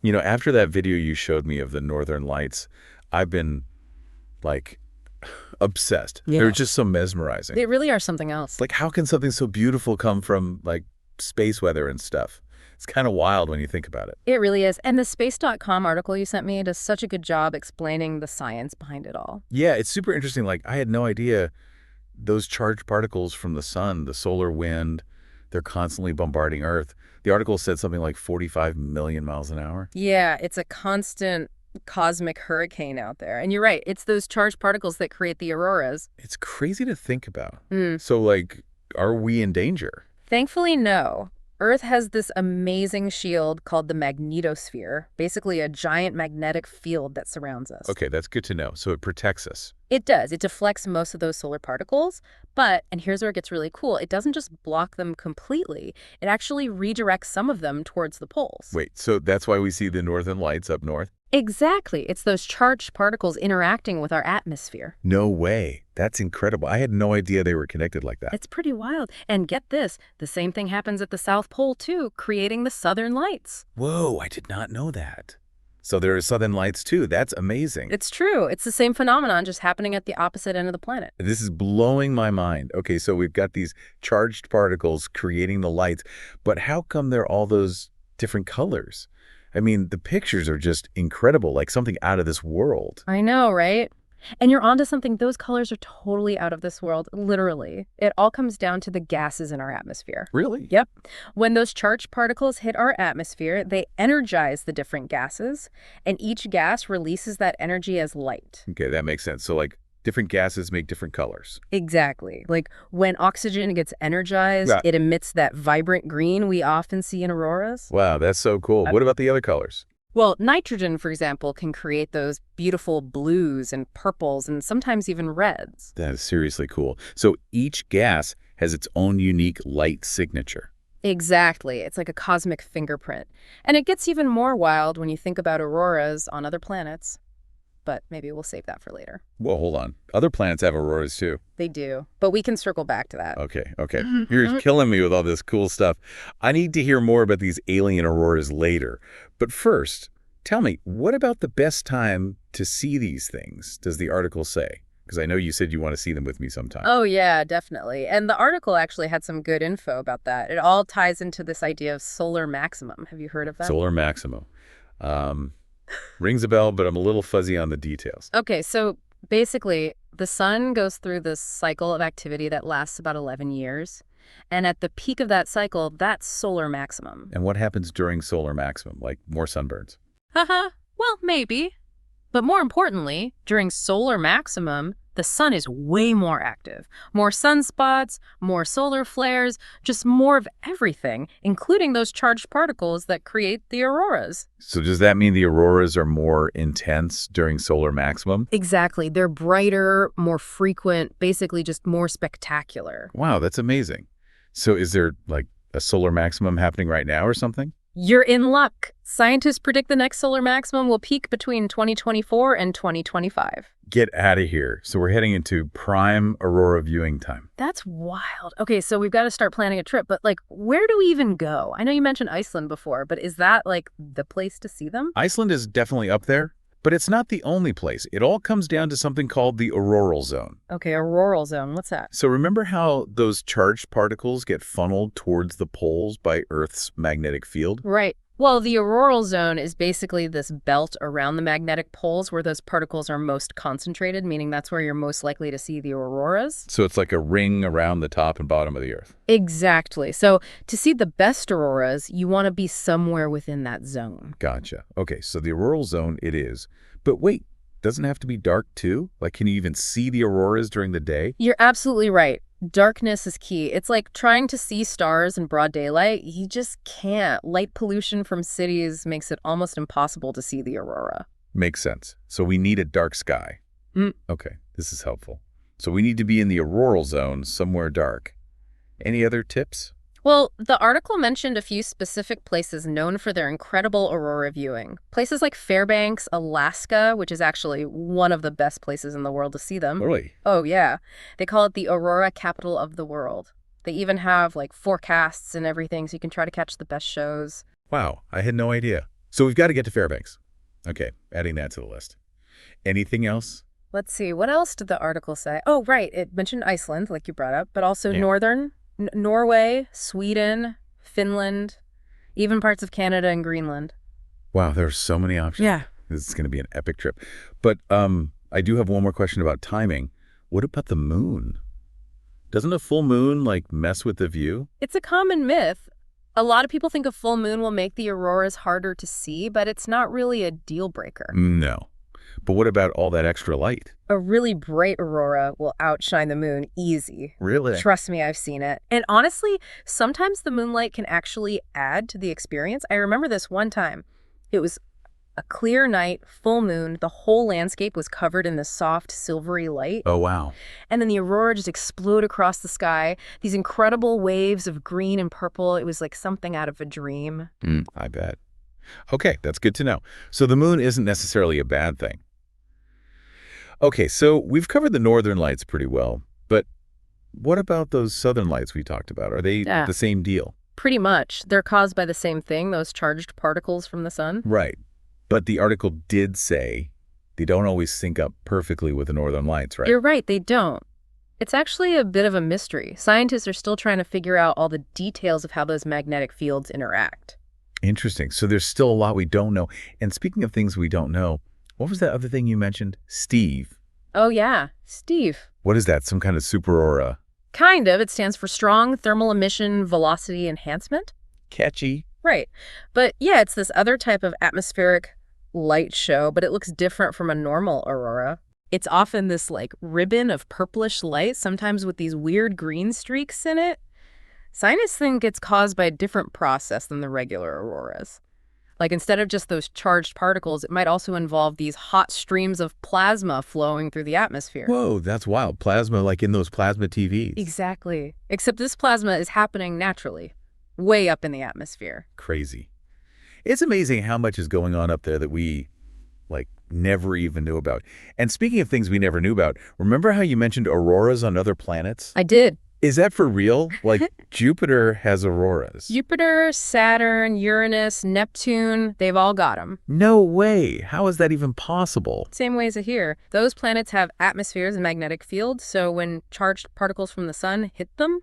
You know, after that video you showed me of the Northern Lights, I've been, like, obsessed. They're Yeah. just so mesmerizing. They really are something else. Like, how can something so beautiful come from, like, space weather and stuff? It's kind of wild when you think about it. It really is. And the Space.com article you sent me does such a good job explaining the science behind it all. Yeah, it's super interesting. Like, I had no idea those charged particles from the sun, the solar wind, they're constantly bombarding Earth. The article said something like 45 million miles an hour. Yeah, it's a constant cosmic hurricane out there. And you're right, it's those charged particles that create the auroras. It's crazy to think about. Mm. So, like, are we in danger? Thankfully, no. Earth has this amazing shield called the magnetosphere, basically a giant magnetic field that surrounds us. Okay, that's good to know. So it protects us. It does. It deflects most of those solar particles, but, and here's where it gets really cool, it doesn't just block them completely. It actually redirects some of them towards the poles. Wait, so that's why we see the northern lights up north? Exactly. It's those charged particles interacting with our atmosphere. No way. That's incredible. I had no idea they were connected like that. It's pretty wild. And get this, the same thing happens at the South Pole too, creating the southern lights. Whoa, I did not know that. So there are southern lights too. That's amazing. It's true. It's the same phenomenon, just happening at the opposite end of the planet. This is blowing my mind. Okay, so we've got these charged particles creating the lights, but how come they're all those different colors? I mean, the pictures are just incredible, like something out of this world. I know, right? And you're onto something. Those colors are totally out of this world, literally. It all comes down to the gases in our atmosphere. Really? Yep. When those charged particles hit our atmosphere, they energize the different gases, and each gas releases that energy as light. Okay, that makes sense. So, like, different gases make different colors. Exactly. Like when oxygen gets energized, Yeah. it emits that vibrant green we often see in auroras. Wow, that's so cool. What about the other colors? Well, nitrogen, for example, can create those beautiful blues and purples and sometimes even reds. That is seriously cool. So each gas has its own unique light signature. Exactly. It's like a cosmic fingerprint. And it gets even more wild when you think about auroras on other planets. But maybe we'll save that for later. Well, hold on. Other planets have auroras too. They do. But we can circle back to that. Okay. You're killing me with all this cool stuff. I need to hear more about these alien auroras later. But first, tell me, what about the best time to see these things, does the article say? Because I know you said you want to see them with me sometime. Oh, yeah, definitely. And the article actually had some good info about that. It all ties into this idea of solar maximum. Have you heard of that? Solar maximum. Rings a bell, but I'm a little fuzzy on the details. Okay, so basically, the sun goes through this cycle of activity that lasts about 11 years. And at the peak of that cycle, that's solar maximum. And what happens during solar maximum, like more sunburns? Haha, well, maybe. But more importantly, during solar maximum, the sun is way more active. More sunspots, more solar flares, just more of everything, including those charged particles that create the auroras. So does that mean the auroras are more intense during solar maximum? Exactly. They're brighter, more frequent, basically just more spectacular. Wow, that's amazing. So is there, like, a solar maximum happening right now or something? You're in luck. Scientists predict the next solar maximum will peak between 2024 and 2025. Get out of here. So we're heading into prime aurora viewing time. That's wild. Okay, so we've got to start planning a trip, but like, where do we even go? I know you mentioned Iceland before, but is that like the place to see them? Iceland is definitely up there, but it's not the only place. It all comes down to something called the auroral zone. Okay, auroral zone. What's that? So remember how those charged particles get funneled towards the poles by Earth's magnetic field? Right. Well, the auroral zone is basically this belt around the magnetic poles where those particles are most concentrated, meaning that's where you're most likely to see the auroras. So it's like a ring around the top and bottom of the Earth. Exactly. So to see the best auroras, you want to be somewhere within that zone. Gotcha. Okay, so the auroral zone it is. But wait, doesn't it have to be dark too? Like, can you even see the auroras during the day? You're absolutely right. Darkness is key. It's like trying to see stars in broad daylight. You just can't. Light pollution from cities makes it almost impossible to see the aurora. Makes sense. So we need a dark sky. Okay, this is helpful. So we need to be in the auroral zone, somewhere dark. Any other tips? Well, the article mentioned a few specific places known for their incredible aurora viewing. Places like Fairbanks, Alaska, which is actually one of the best places in the world to see them. Really? Oh, yeah. They call it the aurora capital of the world. They even have like forecasts and everything, so you can try to catch the best shows. Wow, I had no idea. So we've got to get to Fairbanks. Okay, adding that to the list. Anything else? Let's see, what else did the article say? Oh, right, it mentioned Iceland, like you brought up, but also Yeah. northern, Norway, Sweden, Finland, even parts of Canada and Greenland. Wow, there are so many options. Yeah. This is going to be an epic trip. But I do have one more question about timing. What about the moon? Doesn't a full moon, like, mess with the view? It's a common myth. A lot of people think a full moon will make the auroras harder to see, but it's not really a deal breaker. No. But what about all that extra light? A really bright aurora will outshine the moon easy. Really? Trust me, I've seen it. And honestly, sometimes the moonlight can actually add to the experience. I remember this one time. It was a clear night, full moon. The whole landscape was covered in this soft, silvery light. Oh, wow. And then the aurora just exploded across the sky. These incredible waves of green and purple. It was like something out of a dream. I bet. Okay, that's good to know. So the moon isn't necessarily a bad thing. Okay, so we've covered the northern lights pretty well, but what about those southern lights we talked about? Are they Yeah. the same deal? Pretty much. They're caused by the same thing, those charged particles from the sun. Right. But the article did say they don't always sync up perfectly with the northern lights, right? You're right, they don't. It's actually a bit of a mystery. Scientists are still trying to figure out all the details of how those magnetic fields interact. Interesting. So there's still a lot we don't know. And speaking of things we don't know, what was that other thing you mentioned? Steve. Oh yeah, Steve. What is that? Some kind of super aura? Kind of. It stands for Strong Thermal Emission Velocity Enhancement. Catchy. Right. But yeah, it's this other type of atmospheric light show, but it looks different from a normal aurora. It's often this like ribbon of purplish light, sometimes with these weird green streaks in it. Scientists think it's caused by a different process than the regular auroras. Like instead of just those charged particles, it might also involve these hot streams of plasma flowing through the atmosphere. Whoa, that's wild. Plasma, like in those plasma TVs. Exactly. Except this plasma is happening naturally, way up in the atmosphere. Crazy. It's amazing how much is going on up there that we, like, never even knew about. And speaking of things we never knew about, remember how you mentioned auroras on other planets? I did. Is that for real? Like, Jupiter has auroras. Jupiter, Saturn, Uranus, Neptune, they've all got them. No way. How is that even possible? Same way as here. Those planets have atmospheres and magnetic fields, so when charged particles from the sun hit them,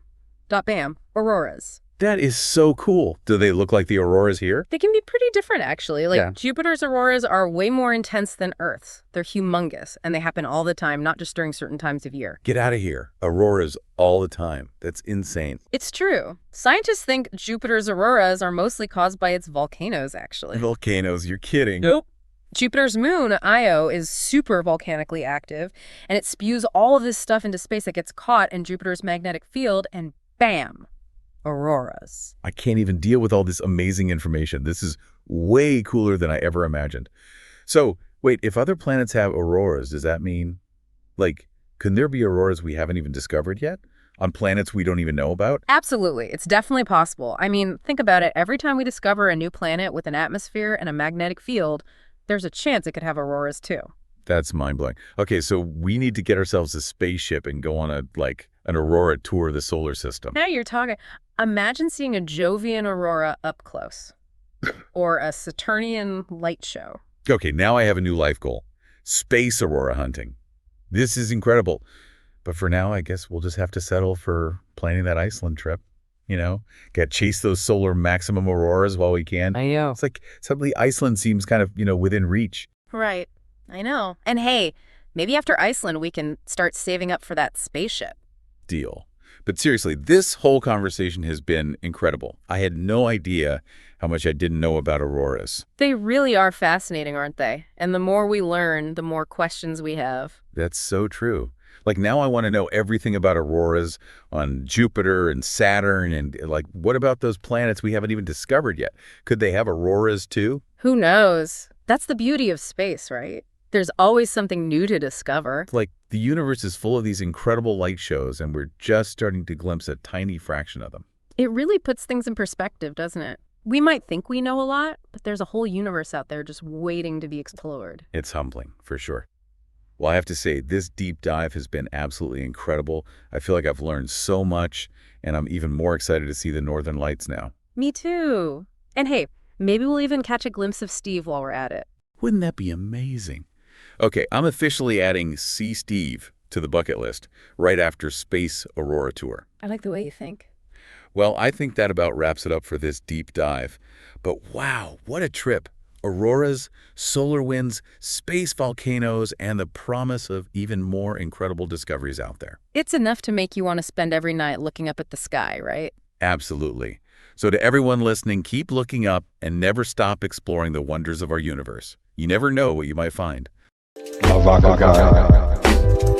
bam, auroras. That is so cool. Do they look like the auroras here? They can be pretty different, actually. Like, Yeah. Jupiter's auroras are way more intense than Earth's. They're humongous, and they happen all the time, not just during certain times of year. Get out of here. Auroras all the time. That's insane. It's true. Scientists think Jupiter's auroras are mostly caused by its volcanoes, actually. Volcanoes, you're kidding. Nope. Jupiter's moon, Io, is super volcanically active, and it spews all of this stuff into space that gets caught in Jupiter's magnetic field, and bam, auroras. I can't even deal with all this amazing information. This is way cooler than I ever imagined. So, wait, if other planets have auroras, does that mean, like, can there be auroras we haven't even discovered yet? On planets we don't even know about? Absolutely. It's definitely possible. I mean, think about it. Every time we discover a new planet with an atmosphere and a magnetic field, there's a chance it could have auroras too. That's mind-blowing. Okay, so we need to get ourselves a spaceship and go on an aurora tour of the solar system. Now you're talking. Imagine seeing a Jovian aurora up close or a Saturnian light show. Okay, now I have a new life goal. Space aurora hunting. This is incredible. But for now, I guess we'll just have to settle for planning that Iceland trip. You know, chase those solar maximum auroras while we can. I know. It's like suddenly Iceland seems kind of, within reach. Right. I know. And hey, maybe after Iceland, we can start saving up for that spaceship. Deal. But seriously, this whole conversation has been incredible. I had no idea how much I didn't know about auroras. They really are fascinating, aren't they? And the more we learn, the more questions we have. That's so true. Like, now I want to know everything about auroras on Jupiter and Saturn, and like, what about those planets we haven't even discovered yet? Could they have auroras too? Who knows? That's the beauty of space, right? There's always something new to discover. Like, the universe is full of these incredible light shows, and we're just starting to glimpse a tiny fraction of them. It really puts things in perspective, doesn't it? We might think we know a lot, but there's a whole universe out there just waiting to be explored. It's humbling, for sure. Well, I have to say, this deep dive has been absolutely incredible. I feel like I've learned so much, and I'm even more excited to see the Northern Lights now. Me too. And hey, Maybe we'll even catch a glimpse of Steve while we're at it. Wouldn't that be amazing? Okay, I'm officially adding See Steve to the bucket list right after Space Aurora Tour. I like the way you think. Well, I think that about wraps it up for this deep dive. But wow, what a trip! Auroras, solar winds, space volcanoes, and the promise of even more incredible discoveries out there. It's enough to make you want to spend every night looking up at the sky, right? Absolutely. So to everyone listening, keep looking up and never stop exploring the wonders of our universe. You never know what you might find. Avaka Guy.